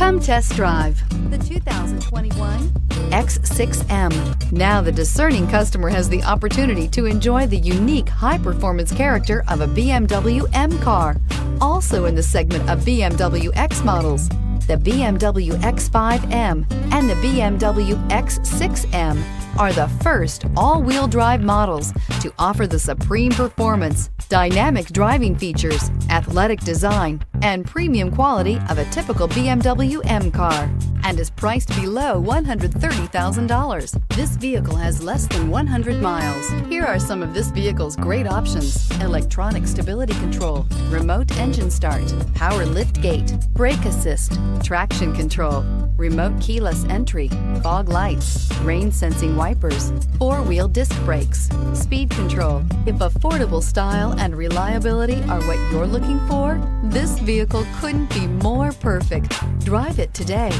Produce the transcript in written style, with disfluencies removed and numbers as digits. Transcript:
Come test drive the 2021 X6 M. Now the discerning customer has the opportunity to enjoy the unique high-performance character of a BMW M car. Also in the segment of BMW X models, the BMW X5 M and the BMW X6 M are the first all-wheel drive models to offer the supreme performance, dynamic driving features, athletic design, and premium quality of a typical BMW M car, and is priced below $130,000. This vehicle has less than 100 miles. Here are some of this vehicle's great options: electronic stability control, remote engine start, power lift gate, brake assist, traction control, remote keyless entry, fog lights, rain sensing wipers, four-wheel disc brakes, speed control. If affordable style and reliability are what you're looking for, this vehicle couldn't be more perfect. Drive it today.